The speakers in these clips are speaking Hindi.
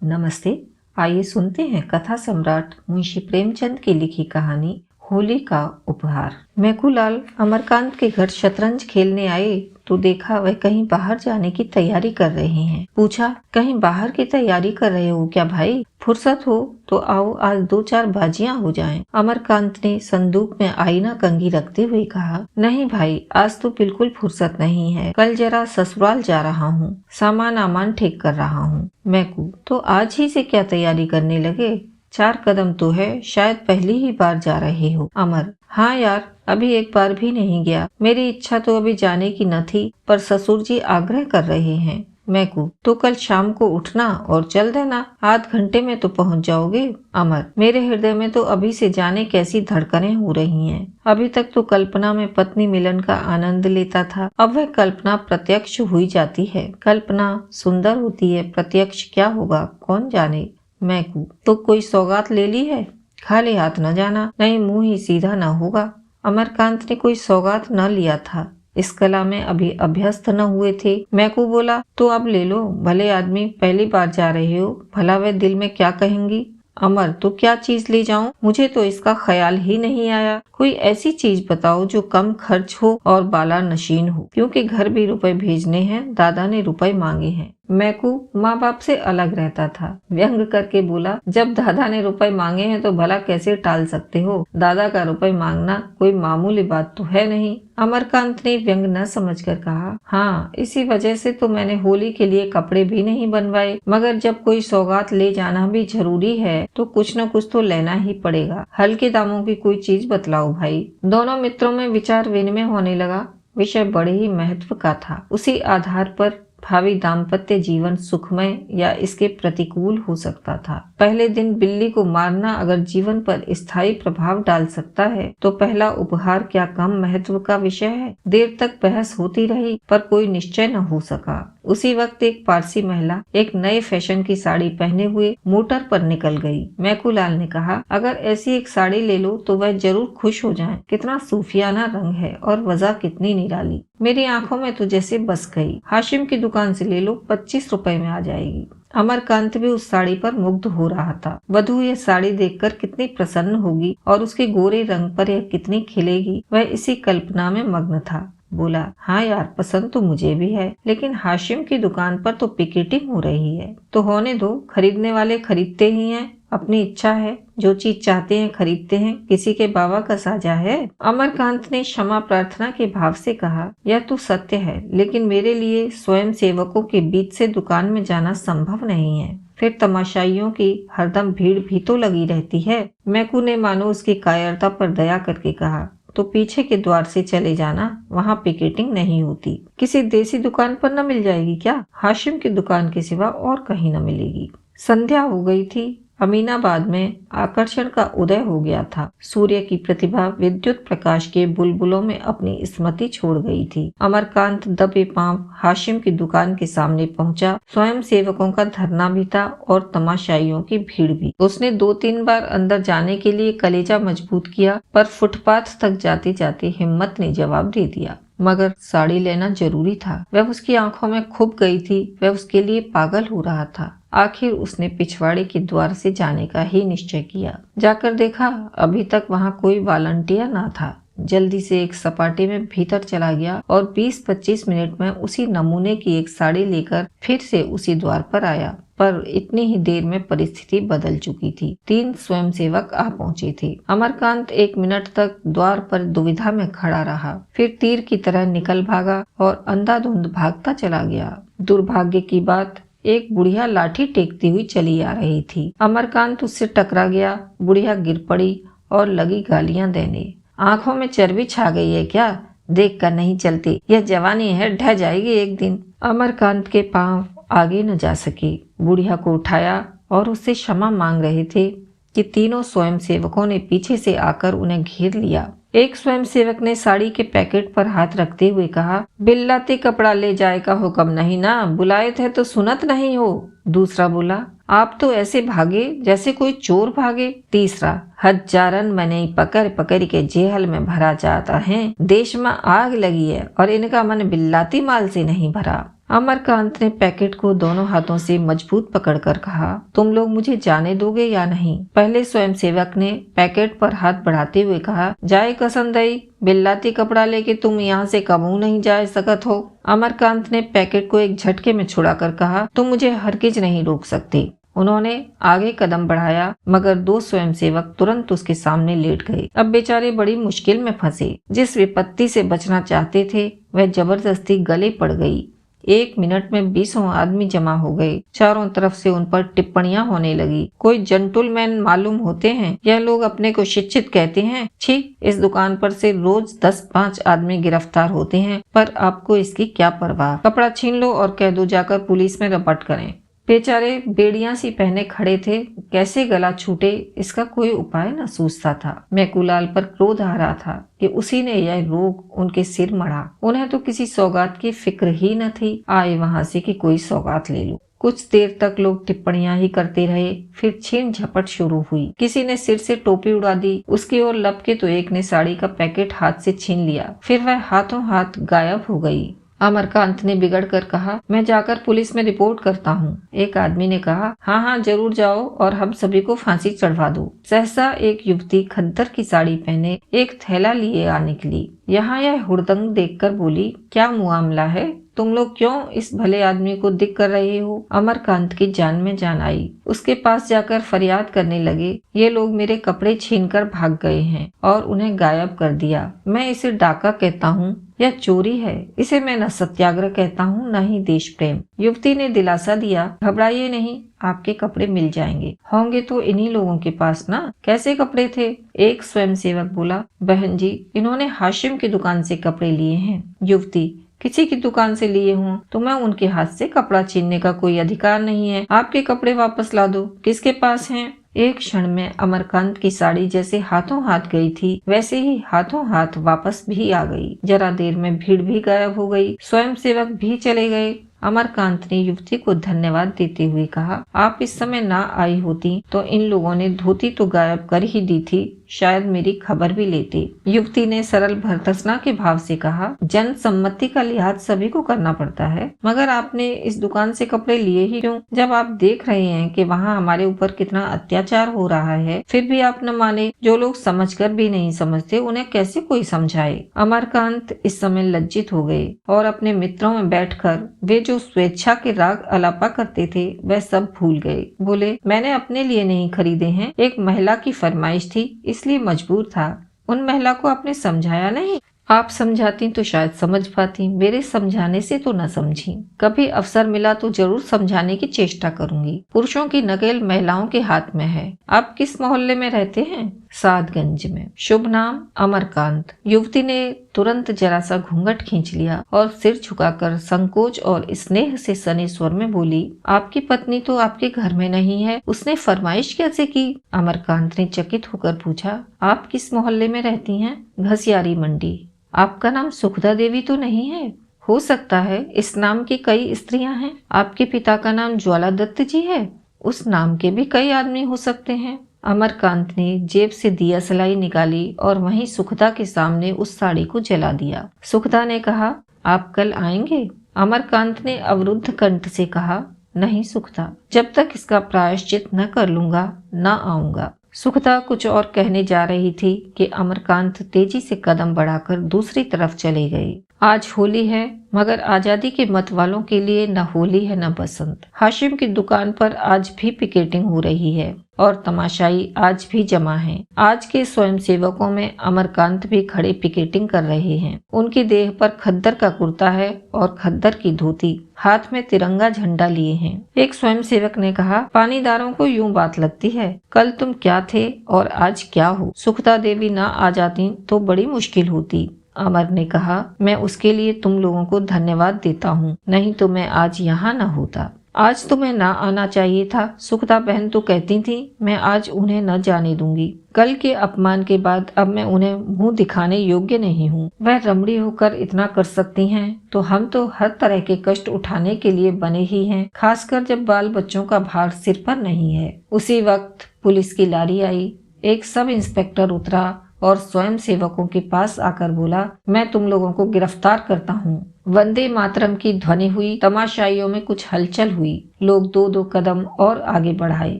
नमस्ते। आइए सुनते हैं कथा सम्राट मुंशी प्रेमचंद की लिखी कहानी होली का उपहार। मैकूलाल अमरकांत के घर शतरंज खेलने आए तो देखा वह कहीं बाहर जाने की तैयारी कर रहे हैं। पूछा, कहीं बाहर की तैयारी कर रहे हो क्या भाई? फुर्सत हो तो आओ, आज 2-4 बाजियां हो जाएं। अमरकांत ने संदूक में आईना कंघी रखते हुए कहा, नहीं भाई, आज तो बिल्कुल फुर्सत नहीं है। कल जरा ससुराल जा रहा हूँ, सामान आमान ठीक कर रहा हूँ। मैकू, तो आज ही से क्या तैयारी करने लगे? 4 कदम तो है, शायद पहली ही बार जा रहे हो। अमर, हाँ यार, अभी एक बार भी नहीं गया। मेरी इच्छा तो अभी जाने की न थी, पर ससुर जी आग्रह कर रहे हैं। मैकू, तो कल शाम को उठना और चल देना, आध घंटे में तो पहुंच जाओगे। अमर, मेरे हृदय में तो अभी से जाने कैसी धड़कनें हो रही हैं। अभी तक तो कल्पना में पत्नी मिलन का आनंद लेता था, अब वह कल्पना प्रत्यक्ष हुई जाती है। कल्पना सुंदर होती है, प्रत्यक्ष क्या होगा कौन जाने। मैकू, तो कोई सौगात ले ली है? खाली हाथ न जाना, नहीं मुंह ही सीधा न होगा। अमरकांत ने कोई सौगात न लिया था, इस कला में अभी अभ्यस्त न हुए थे। मैकू बोला, तो अब ले लो, भले आदमी, पहली बार जा रहे हो, भला वे दिल में क्या कहेंगी। अमर, तो क्या चीज ले जाऊं? मुझे तो इसका ख्याल ही नहीं आया। कोई ऐसी चीज बताओ जो कम खर्च हो और बाला नशीन हो, क्योंकि घर भी रुपए भेजने हैं, दादा ने रुपए मांगे हैं। मैकू माँ बाप से अलग रहता था, व्यंग करके बोला, जब दादा ने रुपए मांगे हैं तो भला कैसे टाल सकते हो? दादा का रुपए मांगना कोई मामूली बात तो है नहीं। अमरकांत ने व्यंग न समझकर कहा, हाँ, इसी वजह से तो मैंने होली के लिए कपड़े भी नहीं बनवाए, मगर जब कोई सौगात ले जाना भी जरूरी है तो कुछ न कुछ तो लेना ही पड़ेगा। हल्के दामों की कोई चीज बतलाओ भाई। दोनों मित्रों में विचार विनिमय होने लगा। विषय बड़े ही महत्व का था। उसी आधार पर भावी दाम्पत्य जीवन सुखमय या इसके प्रतिकूल हो सकता था। पहले दिन बिल्ली को मारना अगर जीवन पर स्थायी प्रभाव डाल सकता है तो पहला उपहार क्या कम महत्व का विषय है? देर तक बहस होती रही, पर कोई निश्चय न हो सका। उसी वक्त एक पारसी महिला एक नए फैशन की साड़ी पहने हुए मोटर पर निकल गई। मैकूलाल ने कहा, अगर ऐसी एक साड़ी ले लो तो वह जरूर खुश हो जाएं। कितना सूफियाना रंग है और वजह कितनी निराली। मेरी आंखों में तो जैसे बस गई। हाशिम की दुकान से ले लो, 25 रुपए में आ जाएगी। अमरकांत भी उस साड़ी पर मुग्ध हो रहा था। वधू यह साड़ी देखकर कितनी प्रसन्न होगी और उसके गोरे रंग पर यह कितनी खिलेगी, वह इसी कल्पना में मग्न था। बोला, हाँ यार, पसंद तो मुझे भी है, लेकिन हाशिम की दुकान पर तो पिकेटिंग हो रही है। तो होने दो, खरीदने वाले खरीदते ही हैं, अपनी इच्छा है, जो चीज चाहते हैं खरीदते हैं, किसी के बाबा का साजा है। अमरकांत ने क्षमा प्रार्थना के भाव से कहा, यह तो सत्य है, लेकिन मेरे लिए स्वयं सेवकों के बीच से दुकान में जाना संभव नहीं है। फिर तमाशाइयों की हरदम भीड़ भी तो लगी रहती है। मैकू ने मानो उसकी कायरता पर दया करके कहा, तो पीछे के द्वार से चले जाना, वहाँ पिकेटिंग नहीं होती। किसी देसी दुकान पर न मिल जाएगी क्या? हाशिम की दुकान के सिवा और कहीं न मिलेगी। संध्या हो गई थी। अमीनाबाद में आकर्षण का उदय हो गया था। सूर्य की प्रतिभा विद्युत प्रकाश के बुलबुलों में अपनी स्मृति छोड़ गई थी। अमरकांत दबे पांव हाशिम की दुकान के सामने पहुंचा। स्वयं सेवकों का धरना भी था और तमाशाइयों की भीड़ भी। उसने 2-3 बार अंदर जाने के लिए कलेजा मजबूत किया, पर फुटपाथ तक जाते जाते हिम्मत ने जवाब दे दिया। मगर साड़ी लेना जरूरी था। वह उसकी आंखों में खुब गई थी। वह उसके लिए पागल हो रहा था। आखिर उसने पिछवाड़े के द्वार से जाने का ही निश्चय किया। जाकर देखा, अभी तक वहाँ कोई वॉलंटियर ना था। जल्दी से एक सपाटे में भीतर चला गया और 20-25 मिनट में उसी नमूने की एक साड़ी लेकर फिर से उसी द्वार पर आया। पर इतनी ही देर में परिस्थिति बदल चुकी थी। 3 स्वयंसेवक आ पहुंचे थे। अमरकांत 1 मिनट तक द्वार पर दुविधा में खड़ा रहा, फिर तीर की तरह निकल भागा और अंधाधुंध भागता चला गया। दुर्भाग्य की बात, एक बुढ़िया लाठी टेकती हुई चली आ रही थी। अमरकांत उससे टकरा गया। बुढ़िया गिर पड़ी और लगी गालियां देने। आंखों में चर्बी छा गई है क्या? देख कर नहीं चलती, यह जवानी है, ढह जाएगी एक दिन। अमरकांत के पांव आगे न जा सके। बुढ़िया को उठाया और उससे क्षमा मांग रहे थे कि तीनों स्वयंसेवकों ने पीछे से आकर उन्हें घेर लिया। एक स्वयंसेवक ने साड़ी के पैकेट पर हाथ रखते हुए कहा, बिल्लाती कपड़ा ले जाए का हुक्म नहीं ना, बुलाए थे तो सुनत नहीं हो। दूसरा बोला, आप तो ऐसे भागे जैसे कोई चोर भागे। तीसरा, हजारन मने पकड़ पकड़ के जेहल में भरा जाता है। देश में आग लगी है और इनका मन बिल्लाती माल से नहीं भरा। अमरकांत ने पैकेट को दोनों हाथों से मजबूत पकड़कर कहा, तुम लोग मुझे जाने दोगे या नहीं? पहले स्वयंसेवक ने पैकेट पर हाथ बढ़ाते हुए कहा, जाए कसम दई, बिल्लाती कपड़ा लेके तुम यहाँ से कबू नहीं जा सकत हो। अमरकांत ने पैकेट को एक झटके में छुड़ाकर कहा, तुम मुझे हरगिज नहीं रोक सकते। उन्होंने आगे कदम बढ़ाया मगर दो स्वयंसेवक तुरंत उसके सामने लेट गए। अब बेचारे बड़ी मुश्किल में फंसे। जिस विपत्ति से बचना चाहते थे वह जबरदस्ती गले पड़ गई। 1 मिनट में 20 आदमी जमा हो गए। चारों तरफ से उन पर टिप्पणियां होने लगी। कोई जेंटलमैन मालूम होते हैं, यह लोग अपने को शिक्षित कहते हैं। छी, इस दुकान पर से रोज 10-5 आदमी गिरफ्तार होते हैं, पर आपको इसकी क्या परवाह? कपड़ा छीन लो और कह दो जाकर पुलिस में रपट करें। बेचारे बेड़ियां सी पहने खड़े थे, कैसे गला छूटे इसका कोई उपाय न सूझता था। मैकूलाल पर क्रोध आ रहा था कि उसी ने यह रोग उनके सिर मढ़ा। उन्हें तो किसी सौगात की फिक्र ही न थी। आए वहां से कि कोई सौगात ले लो। कुछ देर तक लोग टिप्पणियां ही करते रहे, फिर छीन झपट शुरू हुई। किसी ने सिर से टोपी उड़ा दी, उसकी ओर लपके तो एक ने साड़ी का पैकेट हाथ से छीन लिया, फिर वह हाथों हाथ गायब हो गई। अमरकांत ने बिगड़ कर कहा, मैं जाकर पुलिस में रिपोर्ट करता हूँ। एक आदमी ने कहा, हाँ हाँ जरूर जाओ और हम सभी को फांसी चढ़वा दो। सहसा एक युवती खद्दर की साड़ी पहने एक थैला लिए आ निकली। यहाँ यह हुड़दंग देखकर बोली, क्या मामला है? तुम लोग क्यों इस भले आदमी को दिख कर रहे हो? अमरकांत की जान में जान आई। उसके पास जाकर फरियाद करने लगे, ये लोग मेरे कपड़े छीनकर भाग गए हैं और उन्हें गायब कर दिया। मैं इसे डाका कहता हूँ, यह चोरी है। इसे मैं न सत्याग्रह कहता हूँ न ही देश प्रेम। युवती ने दिलासा दिया, घबराइए नहीं, आपके कपड़े मिल जाएंगे। होंगे तो इन्हीं लोगों के पास ना। कैसे कपड़े थे? एक स्वयंसेवक बोला, बहन जी इन्होंने हाशिम की दुकान से कपड़े लिए हैं। युवती, किसी की दुकान से लिए हों तो मैं उनके हाथ से कपड़ा छीनने का कोई अधिकार नहीं है। आपके कपड़े वापस ला दो। किसके पास हैं? एक क्षण में अमरकांत की साड़ी जैसे हाथों हाथ गई थी वैसे ही हाथों हाथ वापस भी आ गई। जरा देर में भीड़ भी गायब हो गई, स्वयंसेवक भी चले गए। अमरकांत ने युवती को धन्यवाद देते हुए कहा, आप इस समय ना आई होती तो इन लोगों ने धोती तो गायब कर ही दी थी, शायद मेरी खबर भी लेते। युवती ने सरल भर्त्सना के भाव से कहा, जन सम्मति का लिहाज सभी को करना पड़ता है, मगर आपने इस दुकान से कपड़े लिए ही क्यों? जब आप देख रहे हैं कि वहाँ हमारे ऊपर कितना अत्याचार हो रहा है, फिर भी आप न माने। जो लोग समझकर भी नहीं समझते उन्हें कैसे कोई समझाए? अमरकांत इस समय लज्जित हो गए और अपने मित्रों में बैठकर वे जो स्वेच्छा के राग अलापा करते थे वह सब भूल गए। बोले, मैंने अपने लिए नहीं खरीदे हैं, एक महिला की फरमाइश थी इसलिए मजबूर था। उन महिला को आपने समझाया नहीं? आप समझाती तो शायद समझ पाती, मेरे समझाने से तो न समझी। कभी अवसर मिला तो जरूर समझाने की चेष्टा करूंगी। पुरुषों की नकेल महिलाओं के हाथ में है। आप किस मोहल्ले में रहते हैं? सादगंज में। शुभ नाम? अमरकांत। युवती ने तुरंत जरा सा घूंघट खींच लिया और सिर झुकाकर संकोच और स्नेह से सने स्वर में बोली, आपकी पत्नी तो आपके घर में नहीं है, उसने फरमाइश कैसे की? अमरकांत ने चकित होकर पूछा, आप किस मोहल्ले में रहती हैं? घसियारी मंडी। आपका नाम सुखदा देवी तो नहीं है? हो सकता है, इस नाम की कई स्त्रियां हैं। आपके पिता का नाम ज्वाला दत्त जी है? उस नाम के भी कई आदमी हो सकते हैं। अमरकांत ने जेब से दिया सलाई निकाली और वहीं सुखदा के सामने उस साड़ी को जला दिया। सुखदा ने कहा, आप कल आएंगे? अमरकांत ने अवरुद्ध कंठ से कहा, नहीं सुखदा, जब तक इसका प्रायश्चित न कर लूंगा न आऊंगा। सुखदा कुछ और कहने जा रही थी कि अमरकांत तेजी से कदम बढ़ाकर दूसरी तरफ चले गए। आज होली है, मगर आजादी के मत वालों के लिए न होली है न बसंत। हाशिम की दुकान पर आज भी पिकेटिंग हो रही है और तमाशाई आज भी जमा हैं। आज के स्वयंसेवकों में अमरकांत भी खड़े पिकेटिंग कर रहे हैं। उनकी देह पर खद्दर का कुर्ता है और खद्दर की धोती, हाथ में तिरंगा झंडा लिए हैं। एक स्वयंसेवक ने कहा, पानीदारों को यूं बात लगती है, कल तुम क्या थे और आज क्या हो? सुखदा देवी ना आ जाती तो बड़ी मुश्किल होती। अमर ने कहा, मैं उसके लिए तुम लोगों को धन्यवाद देता हूँ, नहीं तो मैं आज यहाँ न होता। आज तुम्हें ना आना चाहिए था। सुखदा बहन तो कहती थी, मैं आज उन्हें न जाने दूंगी। कल के अपमान के बाद अब मैं उन्हें मुंह दिखाने योग्य नहीं हूँ। वह रमणी होकर इतना कर सकती हैं, तो हम तो हर तरह के कष्ट उठाने के लिए बने ही हैं, खासकर जब बाल बच्चों का भार सिर पर नहीं है। उसी वक्त पुलिस की लारी आई। एक सब इंस्पेक्टर उतरा और स्वयं सेवकों के पास आकर बोला, मैं तुम लोगों को गिरफ्तार करता हूँ। वंदे मातरम की ध्वनि हुई। तमाशाइयों में कुछ हलचल हुई। लोग 2-2 कदम और आगे बढ़ाए।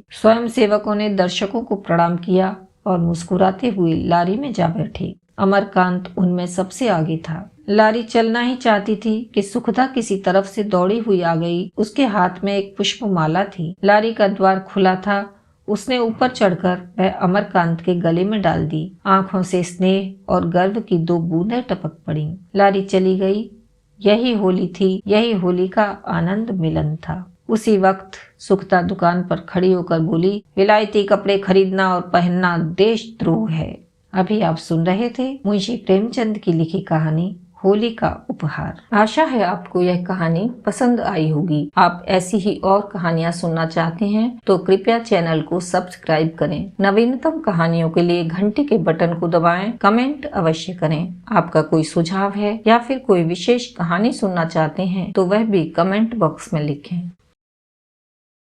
स्वयं सेवकों ने दर्शकों को प्रणाम किया और मुस्कुराते हुए लारी में जा बैठे। अमरकांत उनमें सबसे आगे था। लारी चलना ही चाहती थी कि सुखदा किसी तरफ से दौड़ी हुई आ गई। उसके हाथ में एक पुष्पमाला थी। लारी का द्वार खुला था। उसने ऊपर चढ़कर वह अमरकांत के गले में डाल दी। आंखों से स्नेह और गर्व की 2 बूंदें टपक पड़ी। लारी चली गई। यही होली थी, यही होली का आनंद मिलन था। उसी वक्त सुखदा दुकान पर खड़ी होकर बोली, विलायती कपड़े खरीदना और पहनना देशद्रोह है। अभी आप सुन रहे थे मुंशी प्रेमचंद की लिखी कहानी होली का उपहार। आशा है आपको यह कहानी पसंद आई होगी। आप ऐसी ही और कहानियाँ सुनना चाहते हैं तो कृपया चैनल को सब्सक्राइब करें। नवीनतम कहानियों के लिए घंटी के बटन को दबाएं। कमेंट अवश्य करें। आपका कोई सुझाव है या फिर कोई विशेष कहानी सुनना चाहते हैं तो वह भी कमेंट बॉक्स में लिखें।